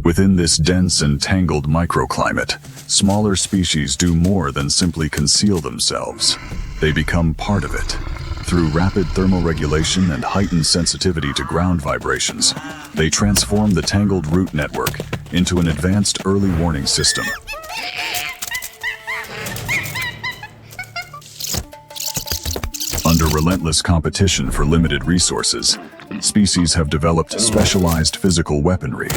Within this dense and tangled microclimate, smaller species do more than simply conceal themselves. They become part of it. Through rapid thermoregulation and heightened sensitivity to ground vibrations, they transform the tangled root network into an advanced early warning system. Under relentless competition for limited resources, species have developed specialized physical weaponry.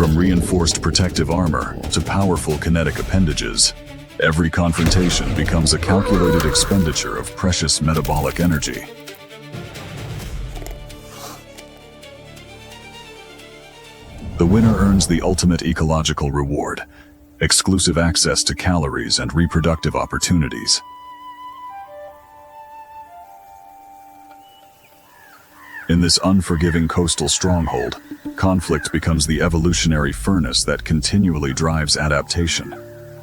From reinforced protective armor to powerful kinetic appendages, every confrontation becomes a calculated expenditure of precious metabolic energy. The winner earns the ultimate ecological reward: exclusive access to calories and reproductive opportunities. In this unforgiving coastal stronghold, conflict becomes the evolutionary furnace that continually drives adaptation.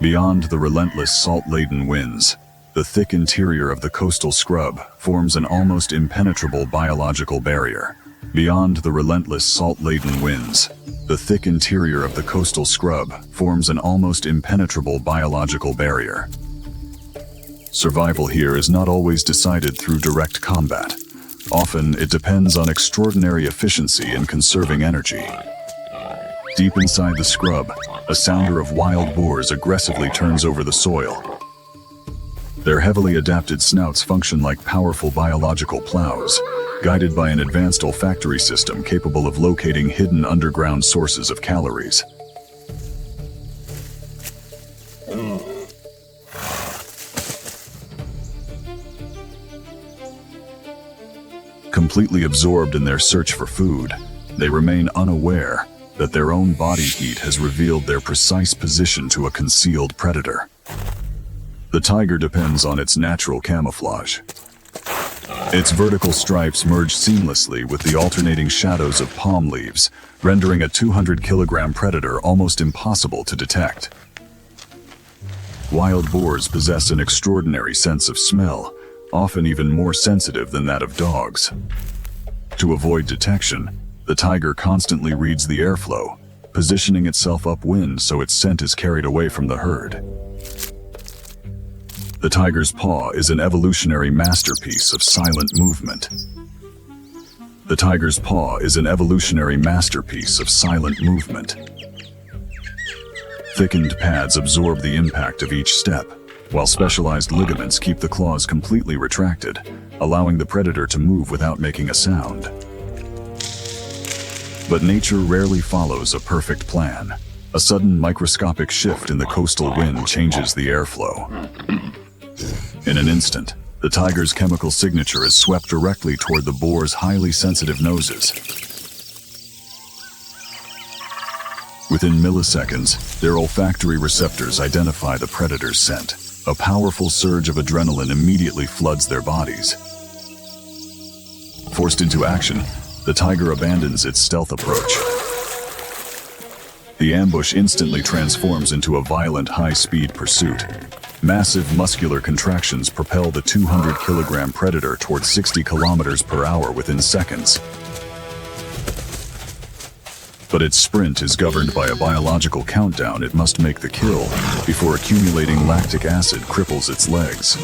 Beyond the relentless salt-laden winds, the thick interior of the coastal scrub forms an almost impenetrable biological barrier. Beyond the relentless salt-laden winds, the thick interior of the coastal scrub forms an almost impenetrable biological barrier. Survival here is not always decided through direct combat. Often, it depends on extraordinary efficiency in conserving energy. Deep inside the scrub, a sounder of wild boars aggressively turns over the soil. Their heavily adapted snouts function like powerful biological plows, guided by an advanced olfactory system capable of locating hidden underground sources of calories. Completely absorbed in their search for food, they remain unaware that their own body heat has revealed their precise position to a concealed predator. The tiger depends on its natural camouflage. Its vertical stripes merge seamlessly with the alternating shadows of palm leaves, rendering a 200-kilogram predator almost impossible to detect. Wild boars possess an extraordinary sense of smell, often even more sensitive than that of dogs. To avoid detection, the tiger constantly reads the airflow, positioning itself upwind so its scent is carried away from the herd. The tiger's paw is an evolutionary masterpiece of silent movement. The tiger's paw is an evolutionary masterpiece of silent movement. Thickened pads absorb the impact of each step, while specialized ligaments keep the claws completely retracted, allowing the predator to move without making a sound. But nature rarely follows a perfect plan. A sudden microscopic shift in the coastal wind changes the airflow. In an instant, the tiger's chemical signature is swept directly toward the boar's highly sensitive noses. Within milliseconds, their olfactory receptors identify the predator's scent. A powerful surge of adrenaline immediately floods their bodies. Forced into action, the tiger abandons its stealth approach. The ambush instantly transforms into a violent high-speed pursuit. Massive muscular contractions propel the 200-kilogram predator towards 60 kilometers per hour within seconds. But its sprint is governed by a biological countdown. It must make the kill before accumulating lactic acid cripples its legs.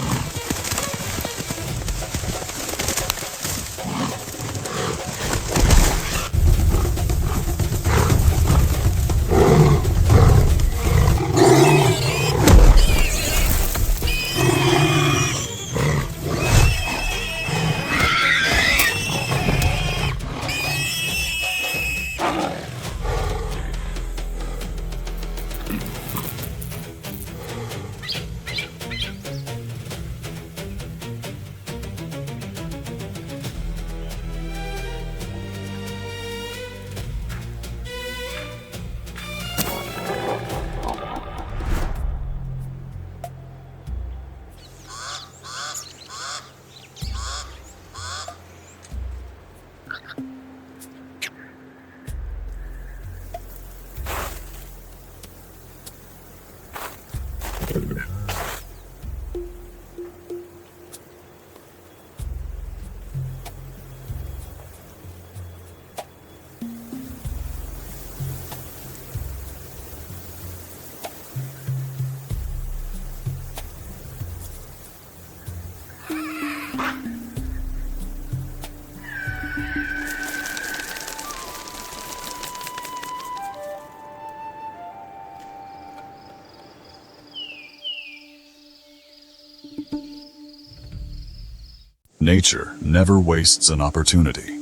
Nature never wastes an opportunity.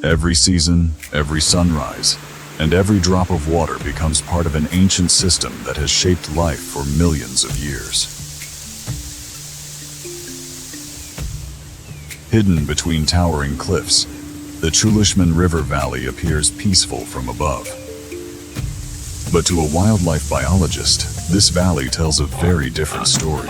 Every season, every sunrise, and every drop of water becomes part of an ancient system that has shaped life for millions of years. Hidden between towering cliffs, the Chulishman River Valley appears peaceful from above. But to a wildlife biologist, this valley tells a very different story.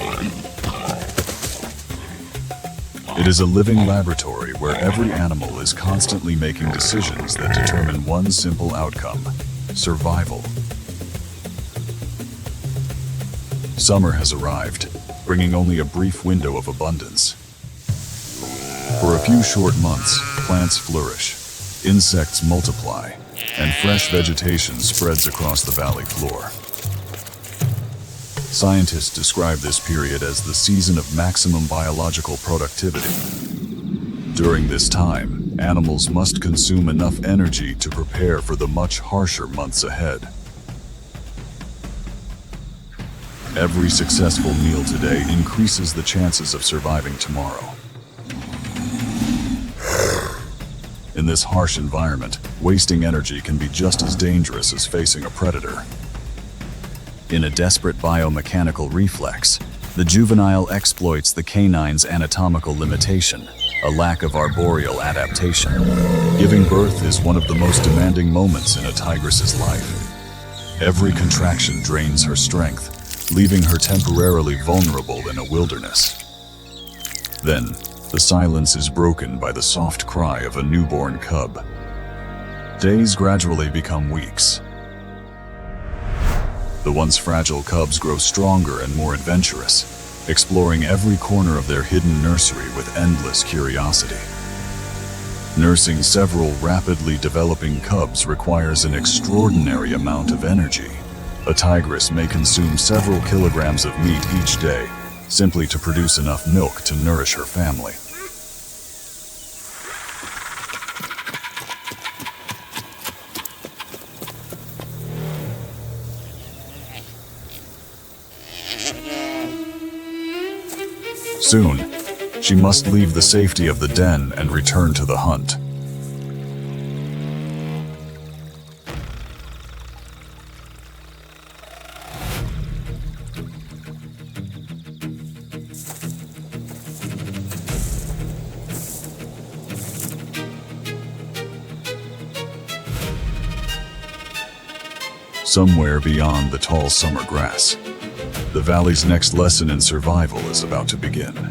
It is a living laboratory where every animal is constantly making decisions that determine one simple outcome: survival. Summer has arrived, bringing only a brief window of abundance. For a few short months, plants flourish, insects multiply, and fresh vegetation spreads across the valley floor. Scientists describe this period as the season of maximum biological productivity. During this time, animals must consume enough energy to prepare for the much harsher months ahead. Every successful meal today increases the chances of surviving tomorrow. In this harsh environment, wasting energy can be just as dangerous as facing a predator. In a desperate biomechanical reflex, the juvenile exploits the canine's anatomical limitation, a lack of arboreal adaptation. Giving birth is one of the most demanding moments in a tigress's life. Every contraction drains her strength, leaving her temporarily vulnerable in a wilderness. Then, the silence is broken by the soft cry of a newborn cub. Days gradually become weeks. The once fragile cubs grow stronger and more adventurous, exploring every corner of their hidden nursery with endless curiosity. Nursing several rapidly developing cubs requires an extraordinary amount of energy. A tigress may consume several kilograms of meat each day, simply to produce enough milk to nourish her family. Soon, she must leave the safety of the den and return to the hunt. Somewhere beyond the tall summer grass, the valley's next lesson in survival is about to begin.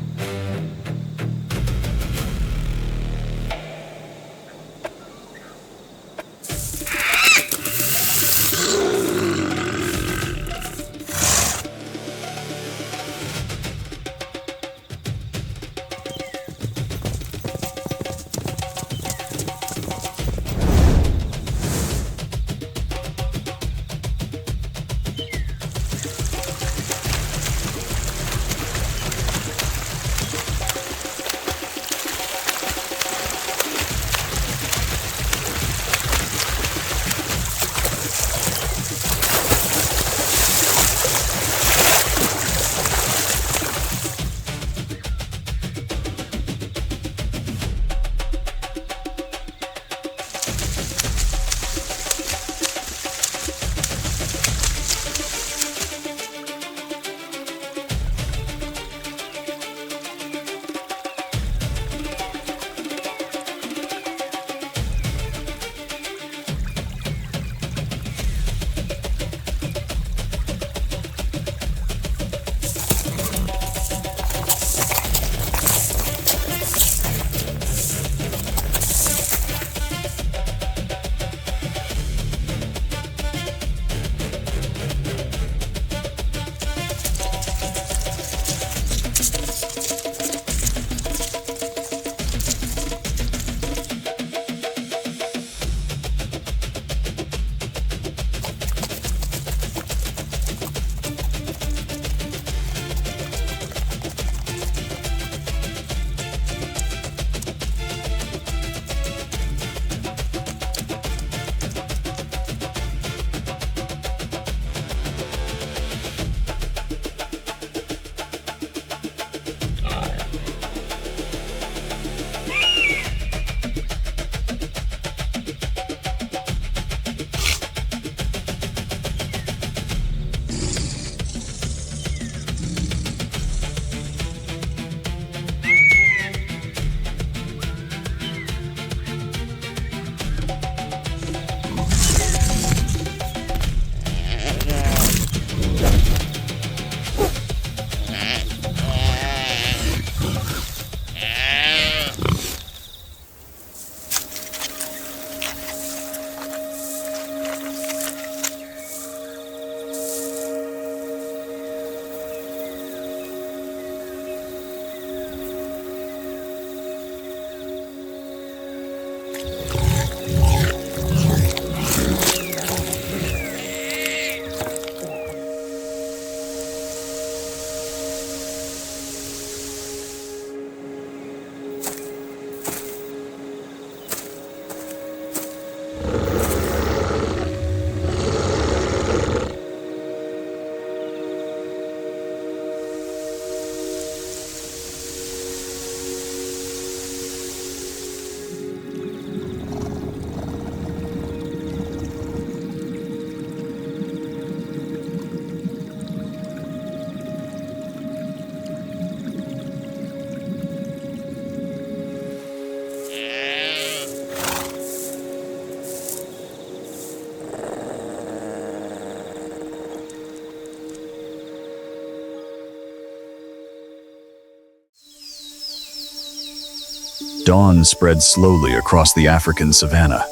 Dawn spread slowly across the African savanna,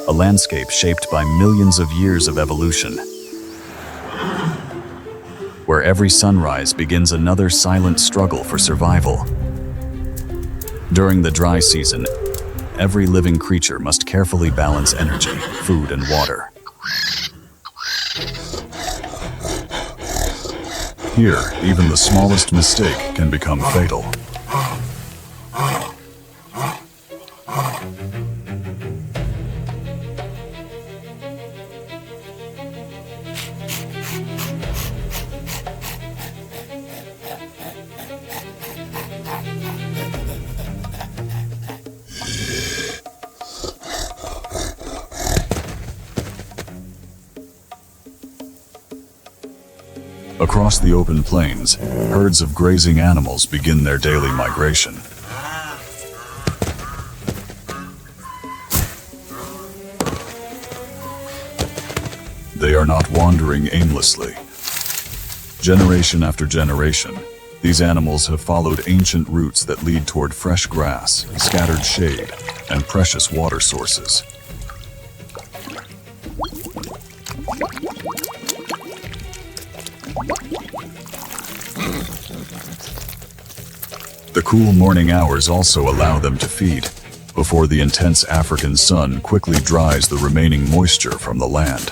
a landscape shaped by millions of years of evolution, where every sunrise begins another silent struggle for survival. During the dry season, every living creature must carefully balance energy, food, and water. Here, even the smallest mistake can become fatal. Across the open plains, herds of grazing animals begin their daily migration. They are not wandering aimlessly. Generation after generation, these animals have followed ancient routes that lead toward fresh grass, scattered shade, and precious water sources. The cool morning hours also allow them to feed, before the intense African sun quickly dries the remaining moisture from the land.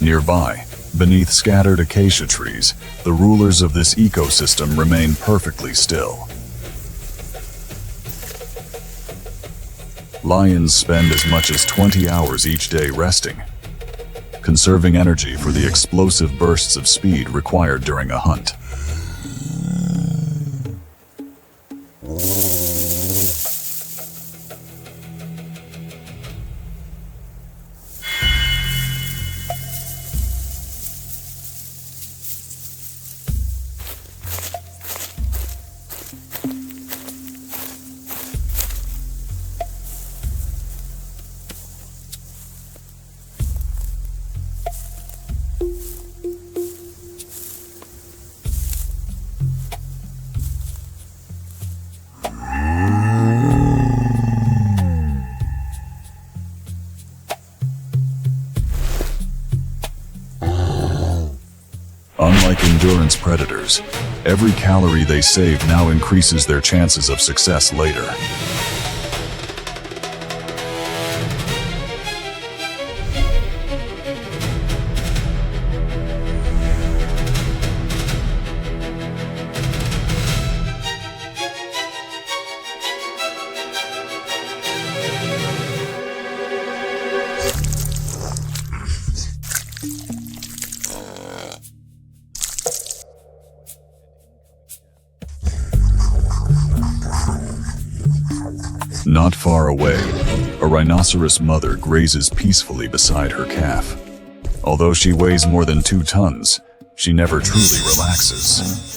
Nearby, beneath scattered acacia trees, the rulers of this ecosystem remain perfectly still. Lions spend as much as 20 hours each day resting, conserving energy for the explosive bursts of speed required during a hunt. Unlike endurance predators, every calorie they save now increases their chances of success later. Not far away, a rhinoceros mother grazes peacefully beside her calf. Although she weighs more than 2 tons, she never truly relaxes.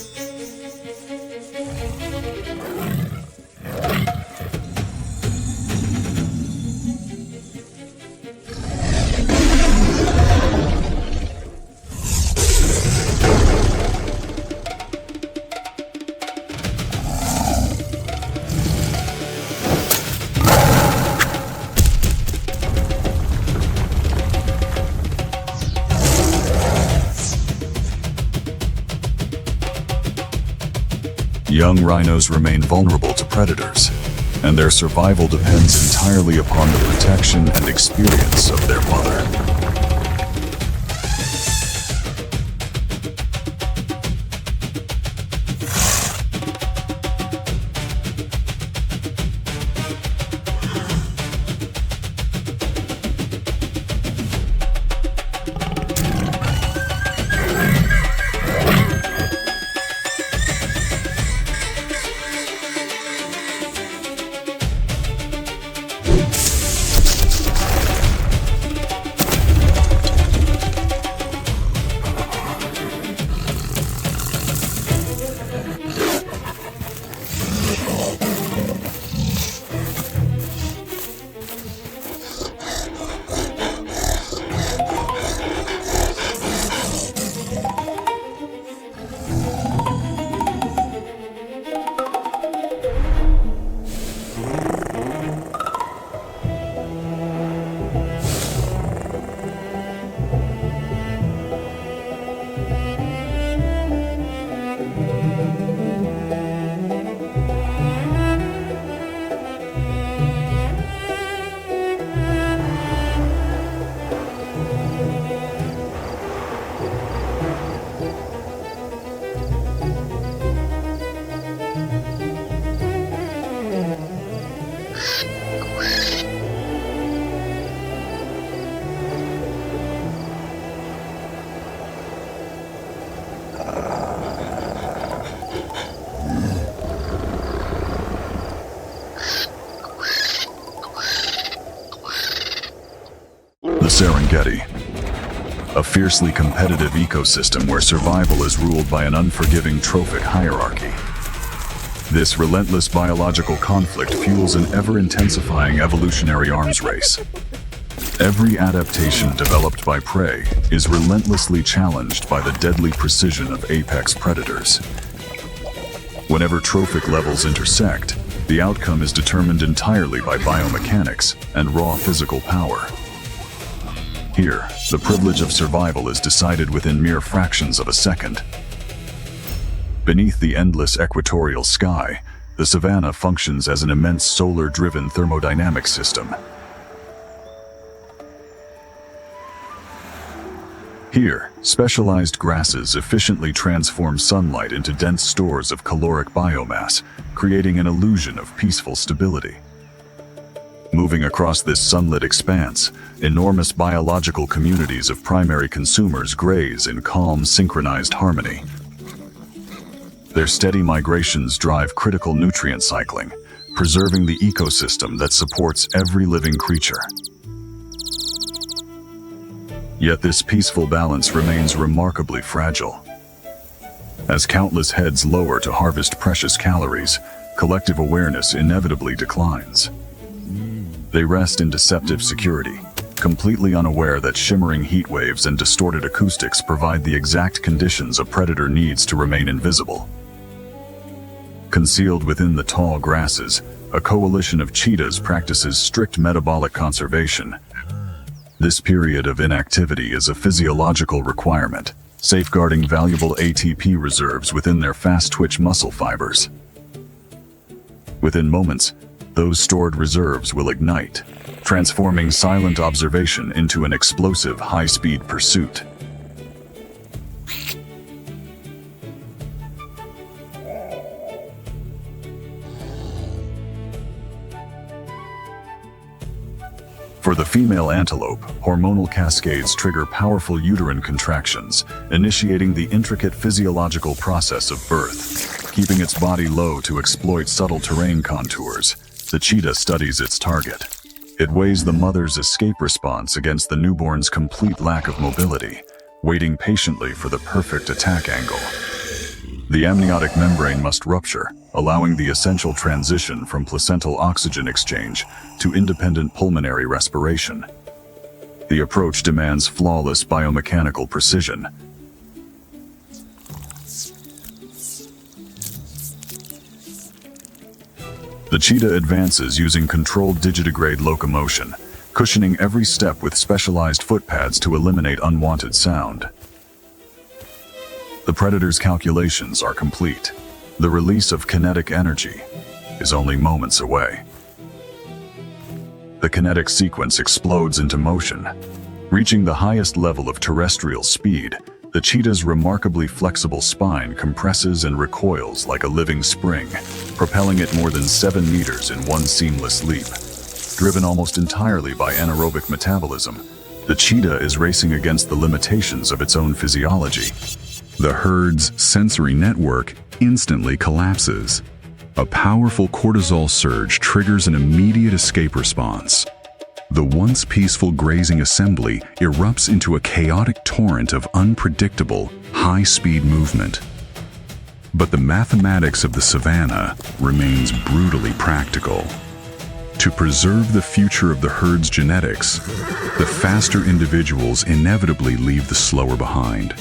Young rhinos remain vulnerable to predators, and their survival depends entirely upon the protection and experience of their mother. Serengeti, a fiercely competitive ecosystem where survival is ruled by an unforgiving trophic hierarchy. This relentless biological conflict fuels an ever-intensifying evolutionary arms race. Every adaptation developed by prey is relentlessly challenged by the deadly precision of apex predators. Whenever trophic levels intersect, the outcome is determined entirely by biomechanics and raw physical power. Here, the privilege of survival is decided within mere fractions of a second. Beneath the endless equatorial sky, the savanna functions as an immense solar-driven thermodynamic system. Here, specialized grasses efficiently transform sunlight into dense stores of caloric biomass, creating an illusion of peaceful stability. Moving across this sunlit expanse, enormous biological communities of primary consumers graze in calm, synchronized harmony. Their steady migrations drive critical nutrient cycling, preserving the ecosystem that supports every living creature. Yet this peaceful balance remains remarkably fragile. As countless heads lower to harvest precious calories, collective awareness inevitably declines. They rest in deceptive security, completely unaware that shimmering heat waves and distorted acoustics provide the exact conditions a predator needs to remain invisible. Concealed within the tall grasses, a coalition of cheetahs practices strict metabolic conservation. This period of inactivity is a physiological requirement, safeguarding valuable ATP reserves within their fast-twitch muscle fibers. Within moments, those stored reserves will ignite, transforming silent observation into an explosive high-speed pursuit. For the female antelope, hormonal cascades trigger powerful uterine contractions, initiating the intricate physiological process of birth. Keeping its body low to exploit subtle terrain contours, the cheetah studies its target. It weighs the mother's escape response against the newborn's complete lack of mobility, waiting patiently for the perfect attack angle. The amniotic membrane must rupture, allowing the essential transition from placental oxygen exchange to independent pulmonary respiration. The approach demands flawless biomechanical precision. The cheetah advances using controlled digitigrade locomotion, cushioning every step with specialized footpads to eliminate unwanted sound. The predator's calculations are complete. The release of kinetic energy is only moments away. The kinetic sequence explodes into motion. Reaching the highest level of terrestrial speed, the cheetah's remarkably flexible spine compresses and recoils like a living spring, propelling it more than 7 meters in one seamless leap. Driven almost entirely by anaerobic metabolism, the cheetah is racing against the limitations of its own physiology. The herd's sensory network instantly collapses. A powerful cortisol surge triggers an immediate escape response. The once peaceful grazing assembly erupts into a chaotic torrent of unpredictable, high-speed movement. But the mathematics of the savanna remains brutally practical. To preserve the future of the herd's genetics, the faster individuals inevitably leave the slower behind.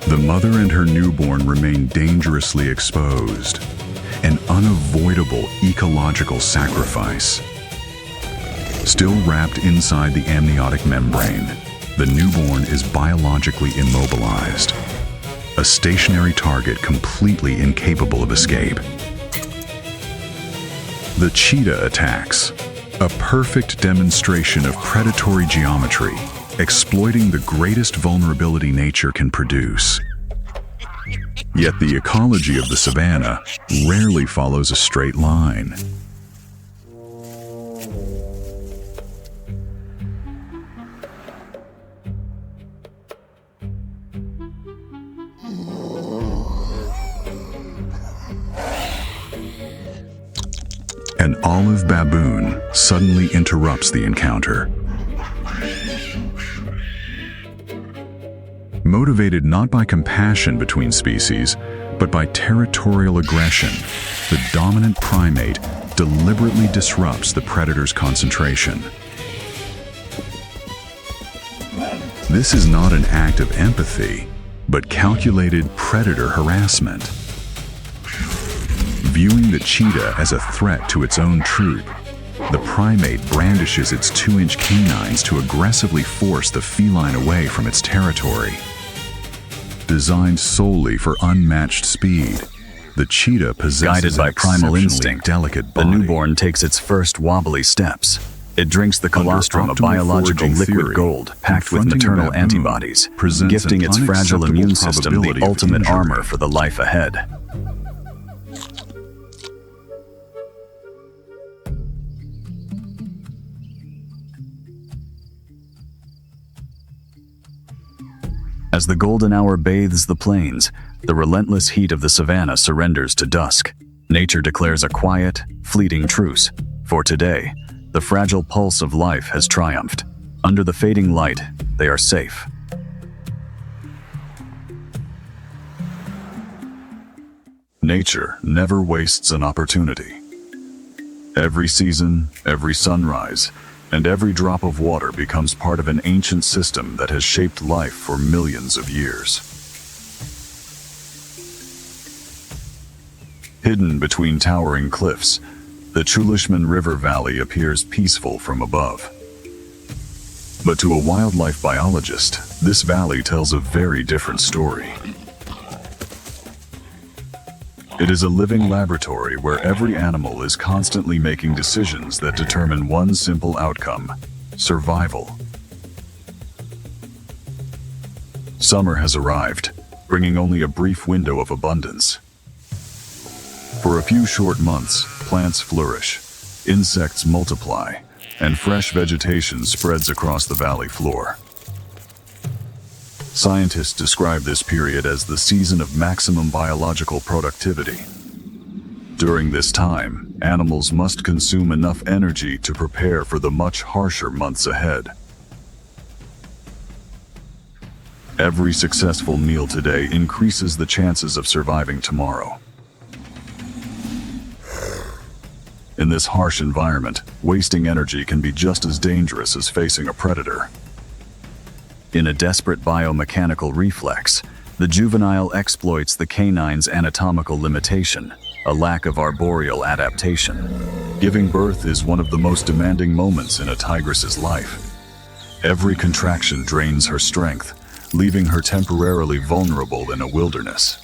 The mother and her newborn remain dangerously exposed, an unavoidable ecological sacrifice. Still wrapped inside the amniotic membrane, the newborn is biologically immobilized, a stationary target completely incapable of escape. The cheetah attacks, a perfect demonstration of predatory geometry, exploiting the greatest vulnerability nature can produce. Yet the ecology of the savanna rarely follows a straight line. An olive baboon suddenly interrupts the encounter. Motivated not by compassion between species, but by territorial aggression, the dominant primate deliberately disrupts the predator's concentration. This is not an act of empathy, but calculated predator harassment. Viewing the cheetah as a threat to its own troop, the primate brandishes its 2-inch canines to aggressively force the feline away from its territory. Designed solely for unmatched speed, the cheetah possesses Guided by an primal exceptionally instinct, delicate the body. newborn takes its first wobbly steps. It drinks the Under colostrum, a optimal biological foraging liquid theory, gold packed with confronting a maternal baboon antibodies, presents gifting an its fragile unacceptable immune system the probability of ultimate injury. armor for the life ahead. As the golden hour bathes the plains, the relentless heat of the savannah surrenders to dusk. Nature declares a quiet, fleeting truce. For today, the fragile pulse of life has triumphed. Under the fading light, they are safe. Nature never wastes an opportunity. Every season, every sunrise, and every drop of water becomes part of an ancient system that has shaped life for millions of years. Hidden between towering cliffs, the Chulishman River Valley appears peaceful from above. But to a wildlife biologist, this valley tells a very different story. It is a living laboratory where every animal is constantly making decisions that determine one simple outcome: survival. Summer has arrived, bringing only a brief window of abundance. For a few short months, plants flourish, insects multiply, and fresh vegetation spreads across the valley floor. Scientists describe this period as the season of maximum biological productivity. During this time, animals must consume enough energy to prepare for the much harsher months ahead. Every successful meal today increases the chances of surviving tomorrow. In this harsh environment, wasting energy can be just as dangerous as facing a predator. In a desperate biomechanical reflex, the juvenile exploits the canine's anatomical limitation, a lack of arboreal adaptation. Giving birth is one of the most demanding moments in a tigress's life. Every contraction drains her strength, leaving her temporarily vulnerable in a wilderness.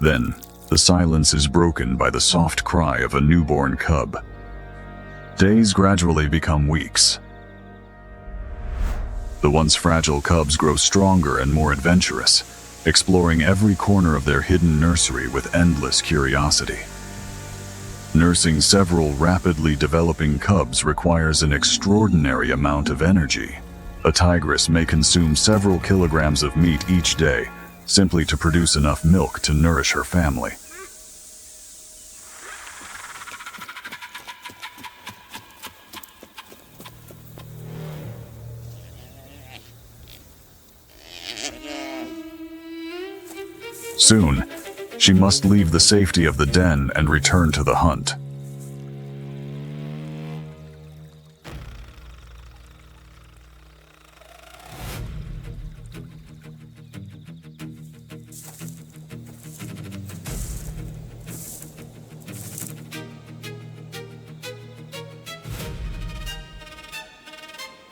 Then, the silence is broken by the soft cry of a newborn cub. Days gradually become weeks. The once fragile cubs grow stronger and more adventurous, exploring every corner of their hidden nursery with endless curiosity. Nursing several rapidly developing cubs requires an extraordinary amount of energy. A tigress may consume several kilograms of meat each day, simply to produce enough milk to nourish her family. Soon, she must leave the safety of the den and return to the hunt.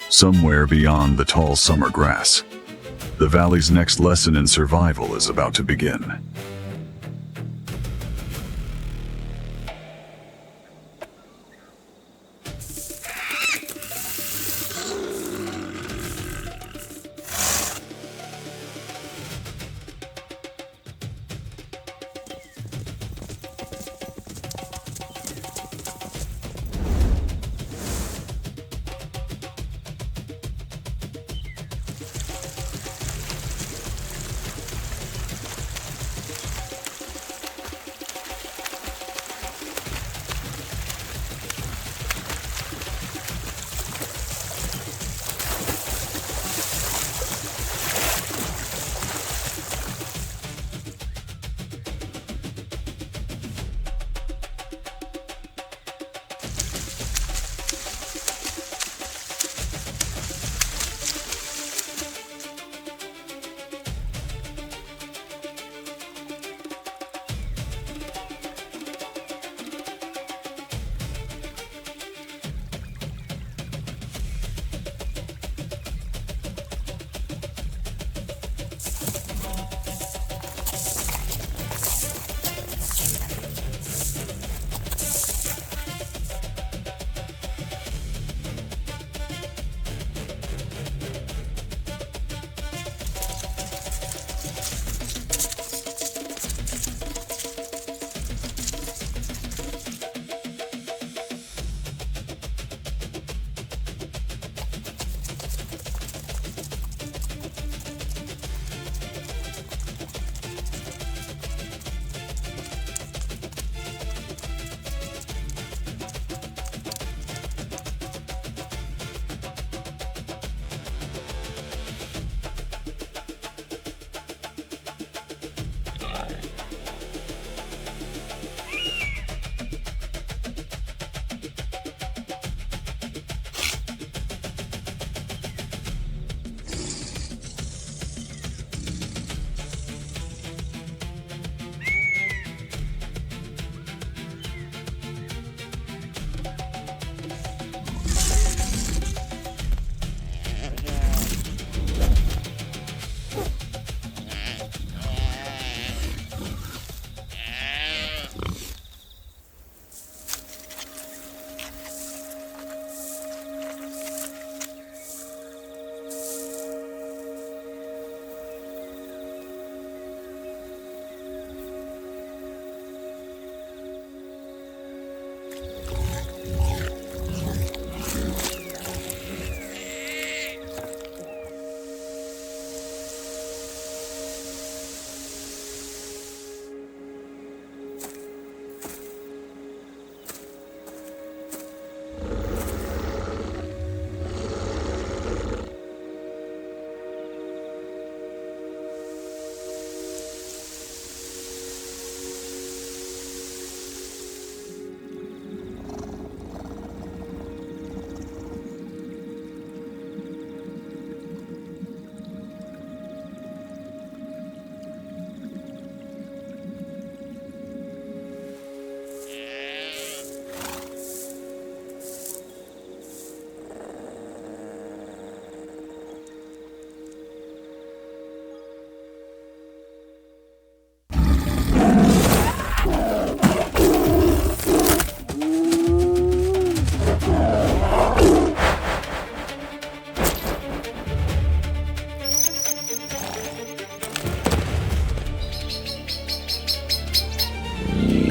Somewhere beyond the tall summer grass, the valley's next lesson in survival is about to begin.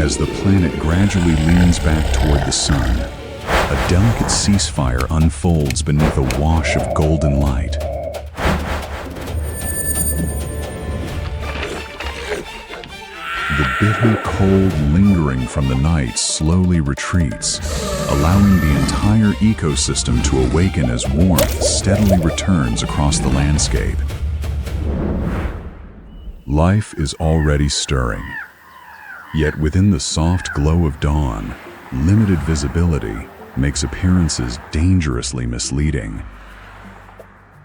As the planet gradually leans back toward the sun, a delicate ceasefire unfolds beneath a wash of golden light. The bitter cold lingering from the night slowly retreats, allowing the entire ecosystem to awaken as warmth steadily returns across the landscape. Life is already stirring. Yet within the soft glow of dawn, limited visibility makes appearances dangerously misleading.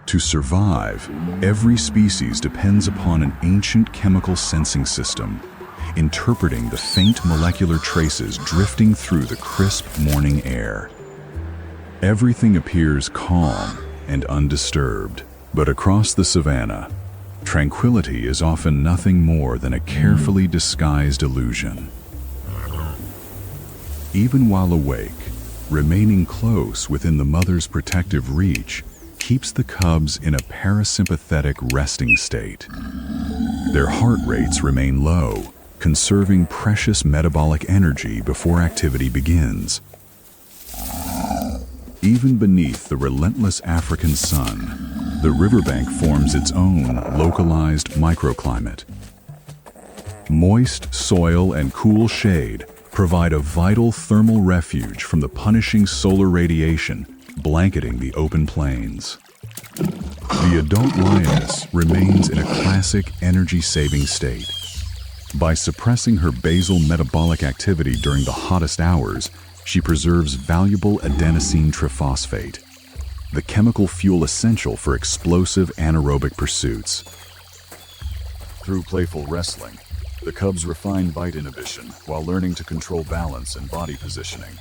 To survive, every species depends upon an ancient chemical sensing system, interpreting the faint molecular traces drifting through the crisp morning air. Everything appears calm and undisturbed, but across the savanna, tranquility is often nothing more than a carefully disguised illusion. Even while awake, remaining close within the mother's protective reach keeps the cubs in a parasympathetic resting state. Their heart rates remain low, conserving precious metabolic energy before activity begins. Even beneath the relentless African sun, the riverbank forms its own localized microclimate. Moist soil and cool shade provide a vital thermal refuge from the punishing solar radiation blanketing the open plains. The adult lioness remains in a classic energy-saving state. By suppressing her basal metabolic activity during the hottest hours, she preserves valuable adenosine triphosphate, the chemical fuel essential for explosive anaerobic pursuits. Through playful wrestling, the cubs refine bite inhibition while learning to control balance and body positioning.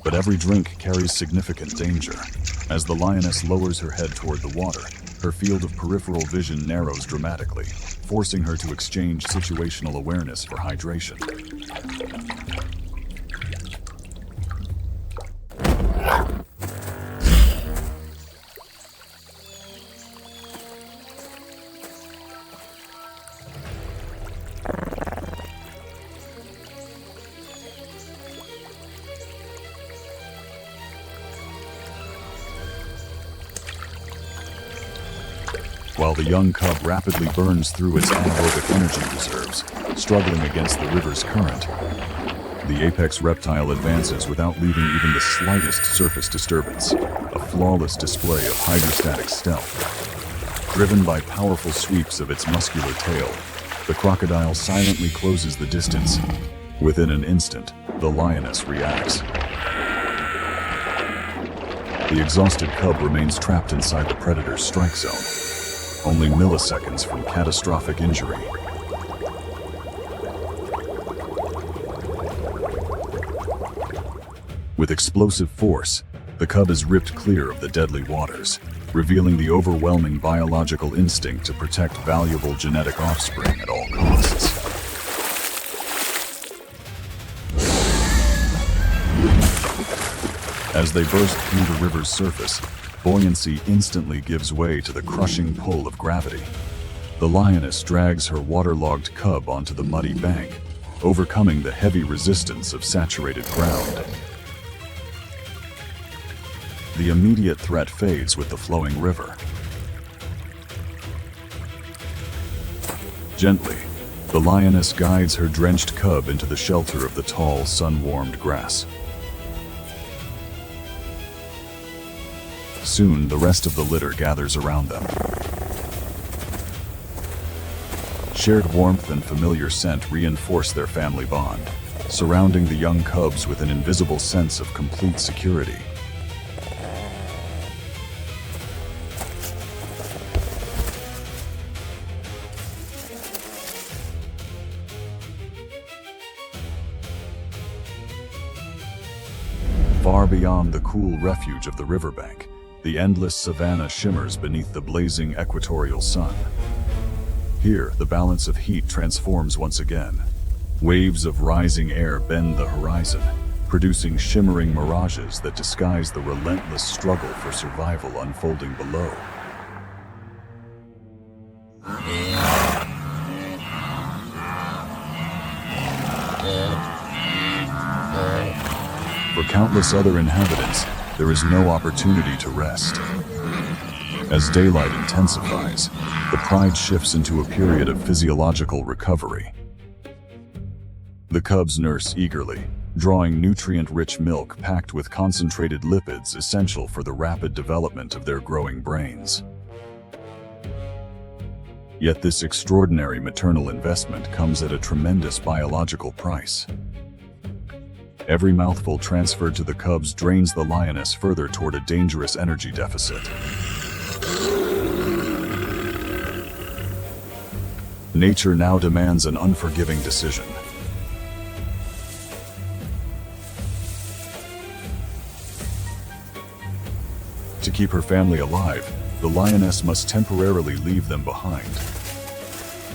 But every drink carries significant danger. As the lioness lowers her head toward the water, her field of peripheral vision narrows dramatically, forcing her to exchange situational awareness for hydration. While the young cub rapidly burns through its anaerobic energy reserves, struggling against the river's current, the apex reptile advances without leaving even the slightest surface disturbance, a flawless display of hydrostatic stealth. Driven by powerful sweeps of its muscular tail, the crocodile silently closes the distance. Within an instant, the lioness reacts. The exhausted cub remains trapped inside the predator's strike zone, only milliseconds from catastrophic injury. With explosive force, the cub is ripped clear of the deadly waters, revealing the overwhelming biological instinct to protect valuable genetic offspring at all costs. As they burst through the river's surface, buoyancy instantly gives way to the crushing pull of gravity. The lioness drags her waterlogged cub onto the muddy bank, overcoming the heavy resistance of saturated ground. The immediate threat fades with the flowing river. Gently, the lioness guides her drenched cub into the shelter of the tall, sun-warmed grass. Soon, the rest of the litter gathers around them. Shared warmth and familiar scent reinforce their family bond, surrounding the young cubs with an invisible sense of complete security. Far beyond the cool refuge of the riverbank, the endless savanna shimmers beneath the blazing equatorial sun. Here, the balance of heat transforms once again. Waves of rising air bend the horizon, producing shimmering mirages that disguise the relentless struggle for survival unfolding below. For countless other inhabitants, there is no opportunity to rest. As daylight intensifies, the pride shifts into a period of physiological recovery. The cubs nurse eagerly, drawing nutrient-rich milk packed with concentrated lipids essential for the rapid development of their growing brains. Yet this extraordinary maternal investment comes at a tremendous biological price. Every mouthful transferred to the cubs drains the lioness further toward a dangerous energy deficit. Nature now demands an unforgiving decision. To keep her family alive, the lioness must temporarily leave them behind.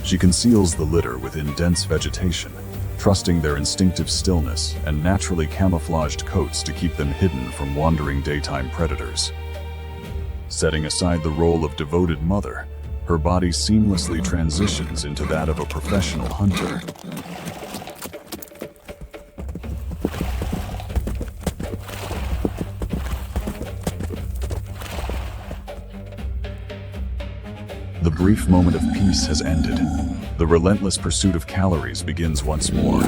She conceals the litter within dense vegetation, trusting their instinctive stillness and naturally camouflaged coats to keep them hidden from wandering daytime predators. Setting aside the role of devoted mother, her body seamlessly transitions into that of a professional hunter. The brief moment of peace has ended. The relentless pursuit of calories begins once more.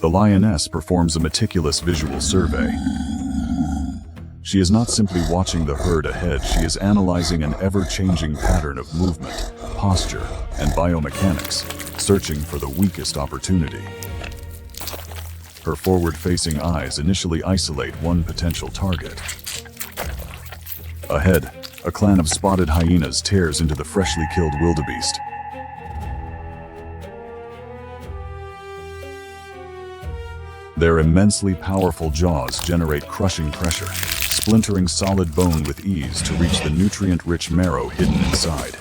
The lioness performs a meticulous visual survey. She is not simply watching the herd ahead, she is analyzing an ever-changing pattern of movement, posture, and biomechanics, searching for the weakest opportunity. Her forward-facing eyes initially isolate one potential target. Ahead, a clan of spotted hyenas tears into the freshly killed wildebeest. Their immensely powerful jaws generate crushing pressure, splintering solid bone with ease to reach the nutrient-rich marrow hidden inside.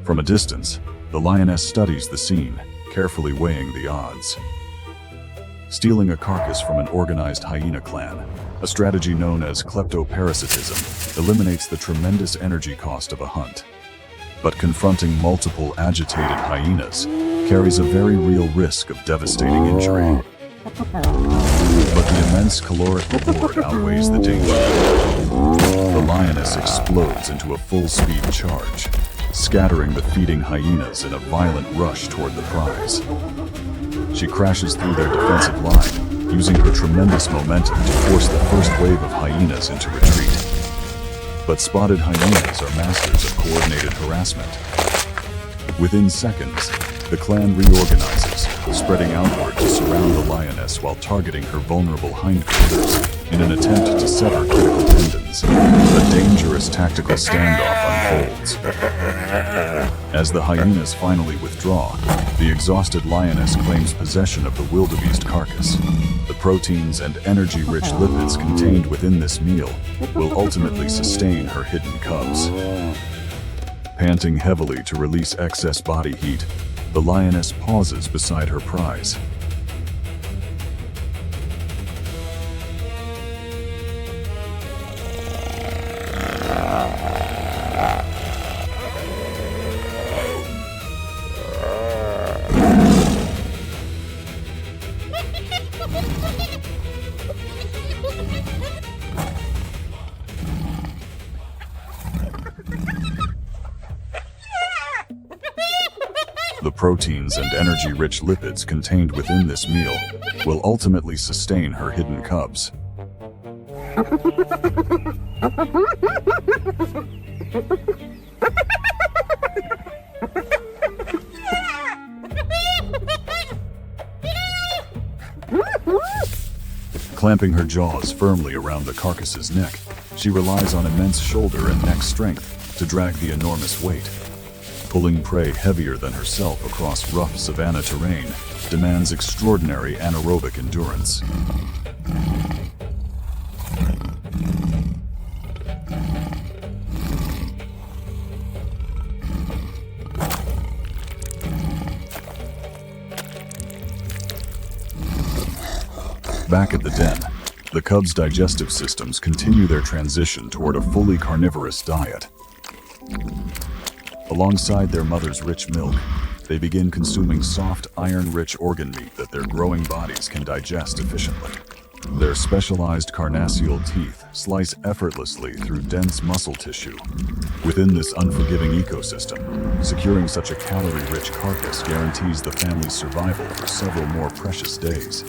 From a distance, the lioness studies the scene, carefully weighing the odds. Stealing a carcass from an organized hyena clan, a strategy known as kleptoparasitism, eliminates the tremendous energy cost of a hunt. But confronting multiple agitated hyenas carries a very real risk of devastating injury. But the immense caloric reward outweighs the danger. The lioness explodes into a full-speed charge, scattering the feeding hyenas in a violent rush toward the prize. She crashes through their defensive line, using her tremendous momentum to force the first wave of hyenas into retreat. But spotted hyenas are masters of coordinated harassment. Within seconds, the clan reorganizes, spreading outward to surround the lioness while targeting her vulnerable hindquarters in an attempt to sever critical tendons. A dangerous tactical standoff unfolds. As the hyenas finally withdraw, the exhausted lioness claims possession of the wildebeest carcass. The proteins and energy-rich lipids contained within this meal will ultimately sustain her hidden cubs. Panting heavily to release excess body heat, the lioness pauses beside her prize. The proteins and energy-rich lipids contained within this meal will ultimately sustain her hidden cubs. Clamping her jaws firmly around the carcass's neck, she relies on immense shoulder and neck strength to drag the enormous weight. Pulling prey heavier than herself across rough savanna terrain demands extraordinary anaerobic endurance. Back at the den, the cubs' digestive systems continue their transition toward a fully carnivorous diet. Alongside their mother's rich milk, they begin consuming soft, iron-rich organ meat that their growing bodies can digest efficiently. Their specialized carnassial teeth slice effortlessly through dense muscle tissue. Within this unforgiving ecosystem, securing such a calorie-rich carcass guarantees the family's survival for several more precious days.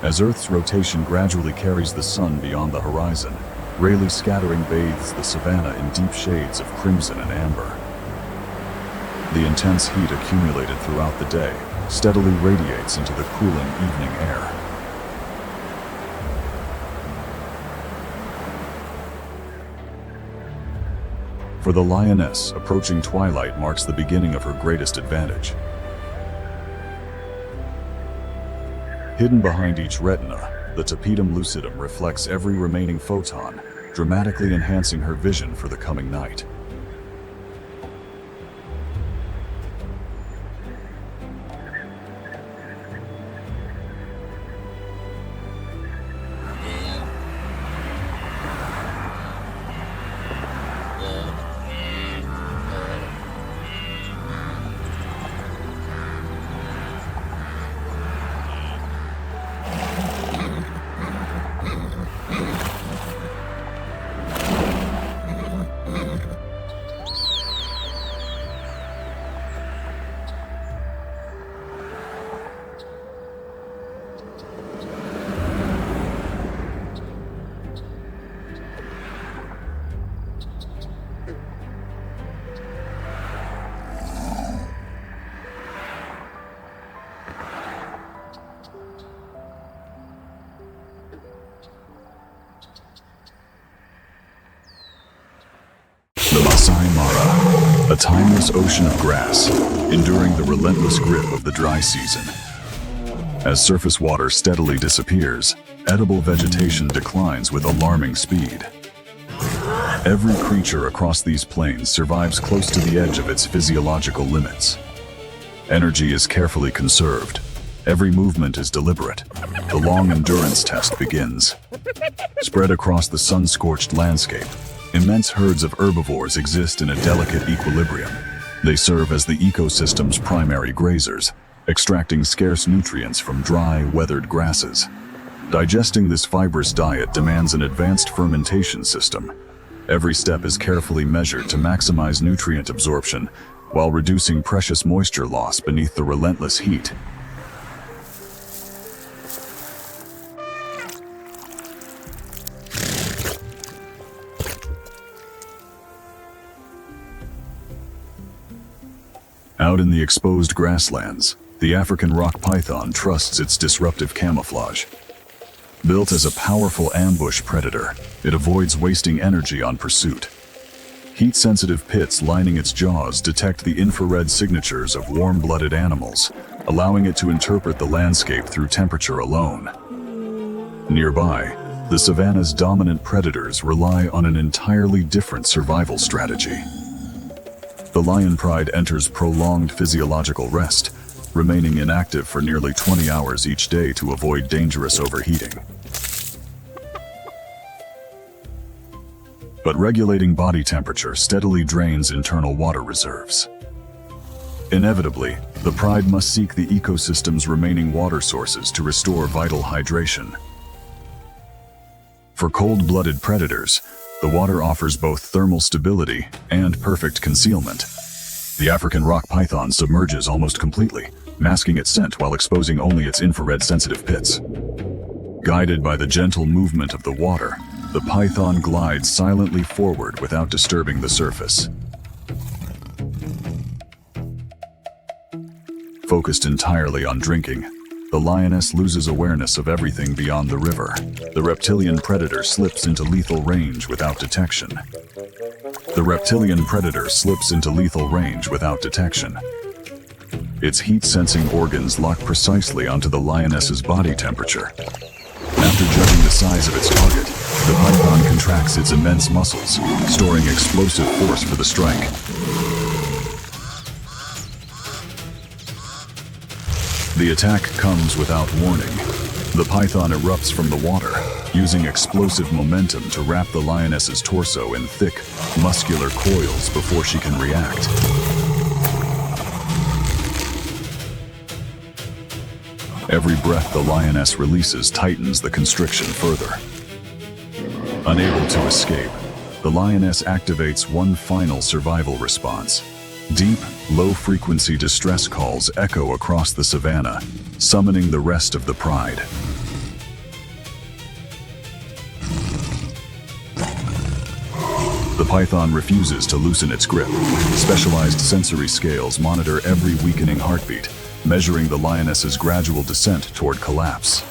As Earth's rotation gradually carries the sun beyond the horizon, Rayleigh's scattering bathes the savanna in deep shades of crimson and amber. The intense heat accumulated throughout the day steadily radiates into the cooling evening air. For the lioness, approaching twilight marks the beginning of her greatest advantage. Hidden behind each retina, the tapetum lucidum reflects every remaining photon, dramatically enhancing her vision for the coming night. The Masai Mara, a timeless ocean of grass, enduring the relentless grip of the dry season. As surface water steadily disappears, edible vegetation declines with alarming speed. Every creature across these plains survives close to the edge of its physiological limits. Energy is carefully conserved. Every movement is deliberate. The long endurance test begins. Spread across the sun-scorched landscape, immense herds of herbivores exist in a delicate equilibrium. They serve as the ecosystem's primary grazers, extracting scarce nutrients from dry, weathered grasses. Digesting this fibrous diet demands an advanced fermentation system. Every step is carefully measured to maximize nutrient absorption while reducing precious moisture loss beneath the relentless heat. Out in the exposed grasslands, the African rock python trusts its disruptive camouflage. Built as a powerful ambush predator, it avoids wasting energy on pursuit. Heat-sensitive pits lining its jaws detect the infrared signatures of warm-blooded animals, allowing it to interpret the landscape through temperature alone. Nearby, the savanna's dominant predators rely on an entirely different survival strategy. The lion pride enters prolonged physiological rest, remaining inactive for nearly 20 hours each day to avoid dangerous overheating. But regulating body temperature steadily drains internal water reserves. Inevitably, the pride must seek the ecosystem's remaining water sources to restore vital hydration. For cold-blooded predators, the water offers both thermal stability and perfect concealment. The African rock python submerges almost completely, masking its scent while exposing only its infrared-sensitive pits. Guided by the gentle movement of the water, the python glides silently forward without disturbing the surface. Focused entirely on drinking, the lioness loses awareness of everything beyond the river. The reptilian predator slips into lethal range without detection. Its heat-sensing organs lock precisely onto the lioness's body temperature. After judging the size of its target, the python contracts its immense muscles, storing explosive force for the strike. The attack comes without warning. The python erupts from the water, using explosive momentum to wrap the lioness's torso in thick, muscular coils before she can react. Every breath the lioness releases tightens the constriction further. Unable to escape, the lioness activates one final survival response. Deep, low-frequency distress calls echo across the savanna, summoning the rest of the pride. The python refuses to loosen its grip. Specialized sensory scales monitor every weakening heartbeat, measuring the lioness's gradual descent toward collapse.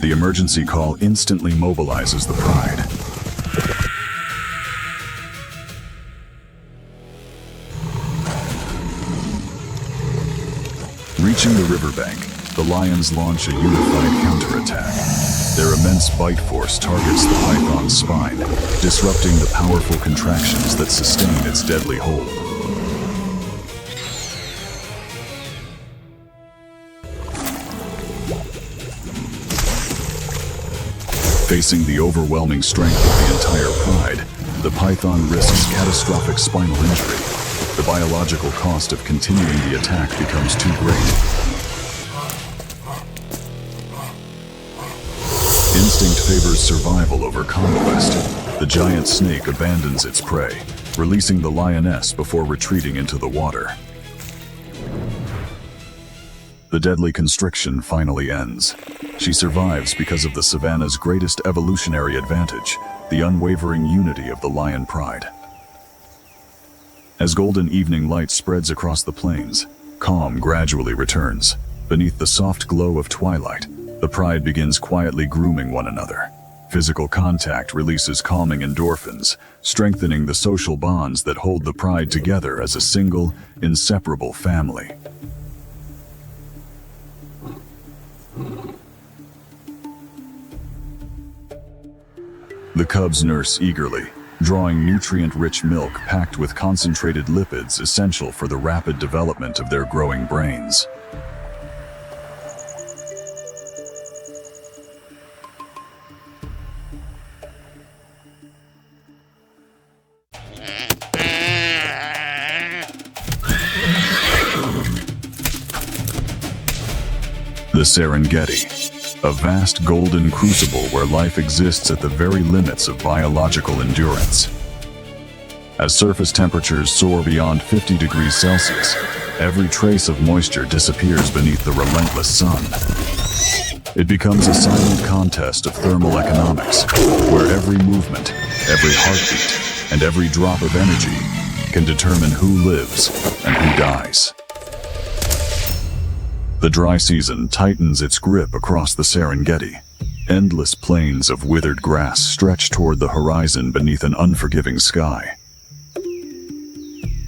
The emergency call instantly mobilizes the pride. Reaching the riverbank, the lions launch a unified counterattack. Their immense bite force targets the python's spine, disrupting the powerful contractions that sustain its deadly hold. Facing the overwhelming strength of the entire pride, the python risks catastrophic spinal injury. The biological cost of continuing the attack becomes too great. Instinct favors survival over conquest. The giant snake abandons its prey, releasing the lioness before retreating into the water. The deadly constriction finally ends. She survives because of the savanna's greatest evolutionary advantage, the unwavering unity of the lion pride. As golden evening light spreads across the plains, calm gradually returns. Beneath the soft glow of twilight, the pride begins quietly grooming one another. Physical contact releases calming endorphins, strengthening the social bonds that hold the pride together as a single, inseparable family. The cubs nurse eagerly, drawing nutrient-rich milk packed with concentrated lipids essential for the rapid development of their growing brains. The Serengeti, a vast golden crucible where life exists at the very limits of biological endurance. As surface temperatures soar beyond 50 degrees Celsius, every trace of moisture disappears beneath the relentless sun. It becomes a silent contest of thermal economics, where every movement, every heartbeat, and every drop of energy can determine who lives and who dies. The dry season tightens its grip across the Serengeti. Endless plains of withered grass stretch toward the horizon beneath an unforgiving sky.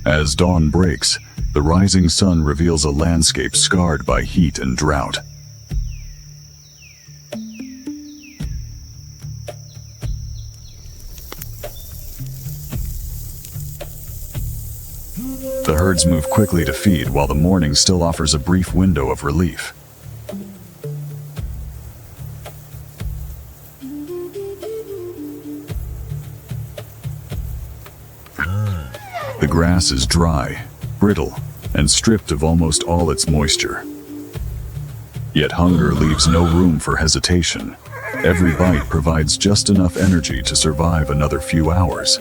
As dawn breaks, the rising sun reveals a landscape scarred by heat and drought. The herds move quickly to feed while the morning still offers a brief window of relief. The grass is dry, brittle, and stripped of almost all its moisture. Yet hunger leaves no room for hesitation. Every bite provides just enough energy to survive another few hours.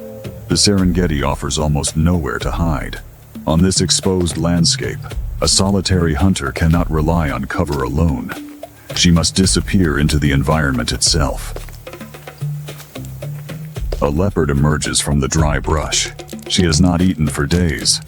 The Serengeti offers almost nowhere to hide. On this exposed landscape, a solitary hunter cannot rely on cover alone. She must disappear into the environment itself. A leopard emerges from the dry brush. She has not eaten for days.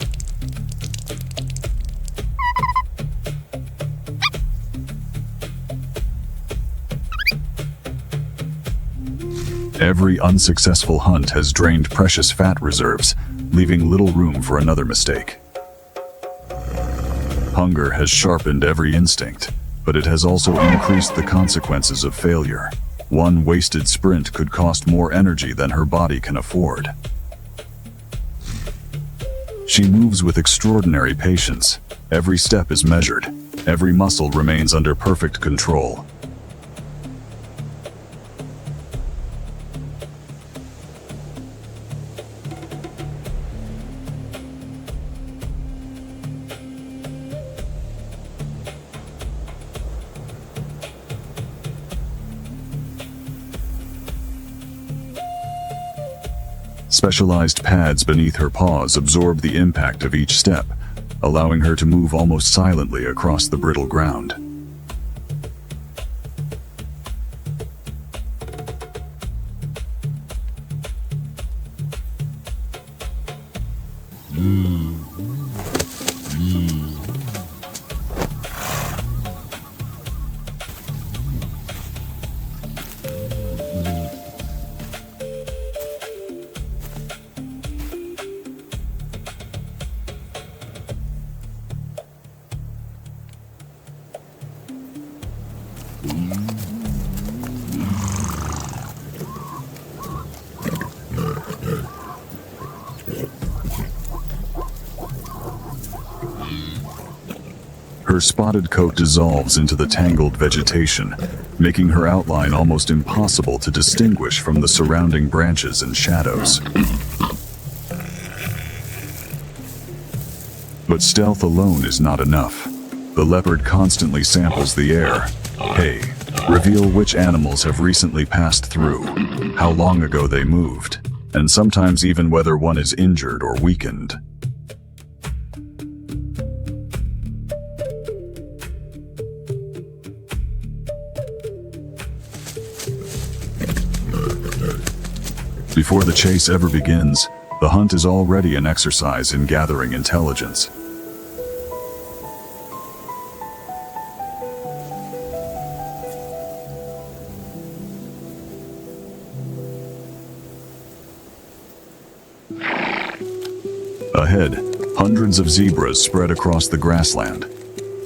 Every unsuccessful hunt has drained precious fat reserves, leaving little room for another mistake. Hunger has sharpened every instinct, but it has also increased the consequences of failure. One wasted sprint could cost more energy than her body can afford. She moves with extraordinary patience. Every step is measured. Every muscle remains under perfect control. Specialized pads beneath her paws absorb the impact of each step, allowing her to move almost silently across the brittle ground. Her spotted coat dissolves into the tangled vegetation, making her outline almost impossible to distinguish from the surrounding branches and shadows. But stealth alone is not enough. The leopard constantly samples the air. Hey, reveal which animals have recently passed through, how long ago they moved, and sometimes even whether one is injured or weakened. Before the chase ever begins, the hunt is already an exercise in gathering intelligence. Ahead, hundreds of zebras spread across the grassland.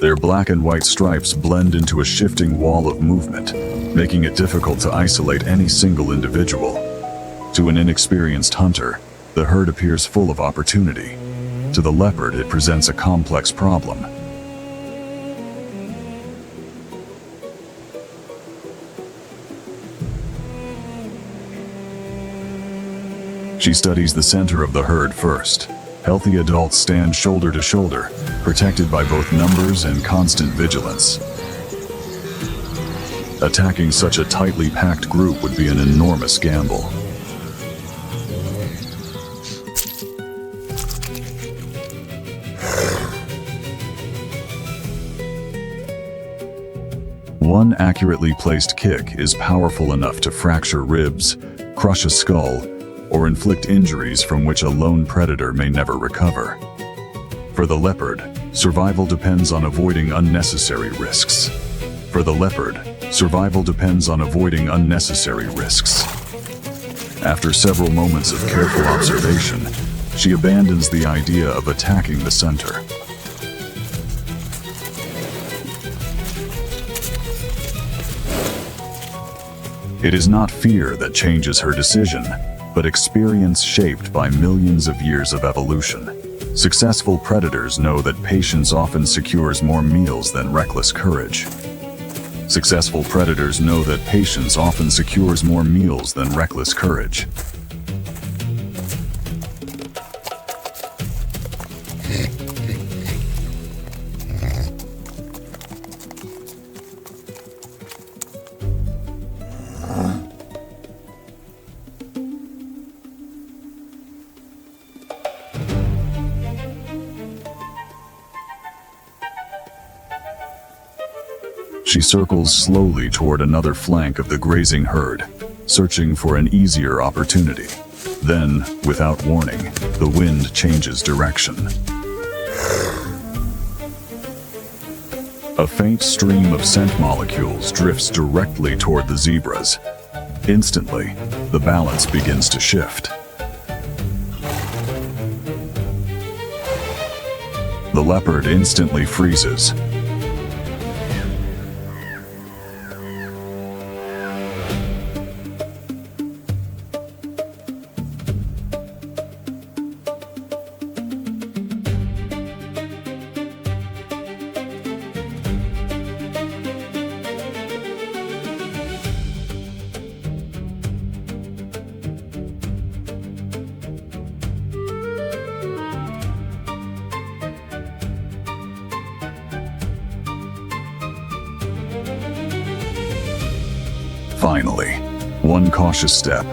Their black and white stripes blend into a shifting wall of movement, making it difficult to isolate any single individual. To an inexperienced hunter, the herd appears full of opportunity. To the leopard, it presents a complex problem. She studies the center of the herd first. Healthy adults stand shoulder to shoulder, protected by both numbers and constant vigilance. Attacking such a tightly packed group would be an enormous gamble. One accurately placed kick is powerful enough to fracture ribs, crush a skull, or inflict injuries from which a lone predator may never recover. For the leopard, survival depends on avoiding unnecessary risks. After several moments of careful observation, she abandons the idea of attacking the center. It is not fear that changes her decision, but experience shaped by millions of years of evolution. Successful predators know that patience often secures more meals than reckless courage. Successful predators know that patience often secures more meals than reckless courage. She circles slowly toward another flank of the grazing herd, searching for an easier opportunity. Then, without warning, the wind changes direction. A faint stream of scent molecules drifts directly toward the zebras. Instantly, the balance begins to shift. The leopard instantly freezes. Finally, one cautious step,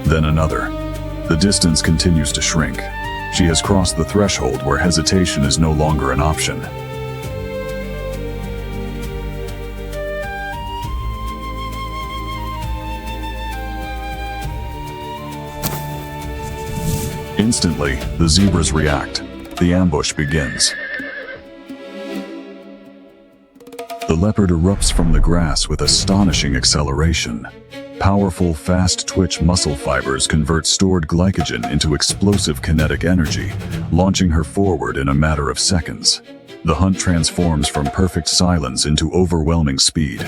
then another. The distance continues to shrink. She has crossed the threshold where hesitation is no longer an option. Instantly, the zebras react. The ambush begins. The leopard erupts from the grass with astonishing acceleration. Powerful, fast-twitch muscle fibers convert stored glycogen into explosive kinetic energy, launching her forward in a matter of seconds. The hunt transforms from perfect silence into overwhelming speed.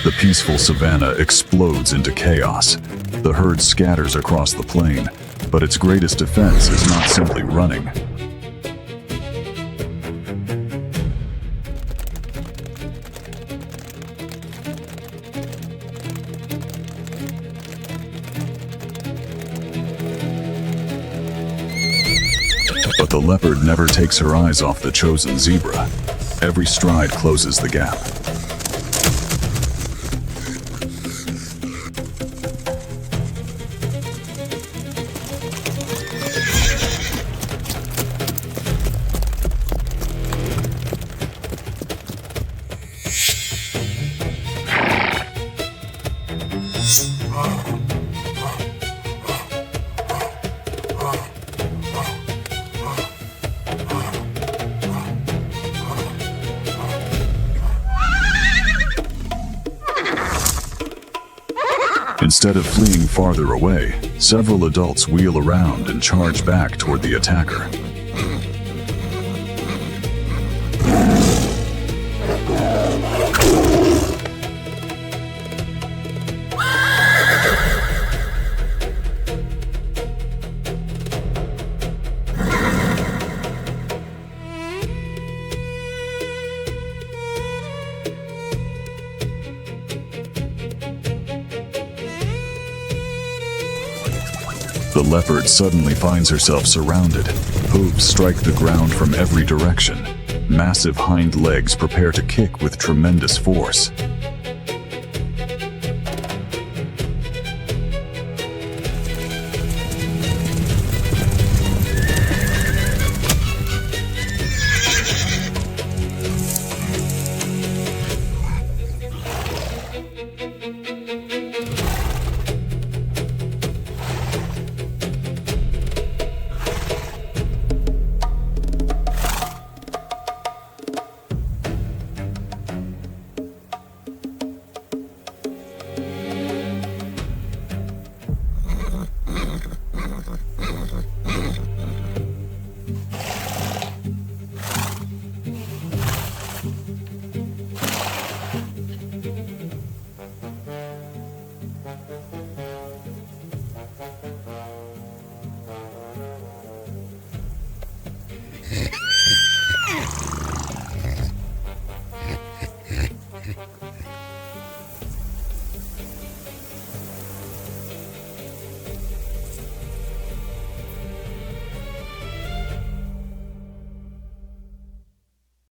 The peaceful savanna explodes into chaos. The herd scatters across the plain, but its greatest defense is not simply running. But the leopard never takes her eyes off the chosen zebra. Every stride closes the gap. Instead of fleeing farther away, several adults wheel around and charge back toward the attacker. The leopard suddenly finds herself surrounded. Hooves strike the ground from every direction. Massive hind legs prepare to kick with tremendous force.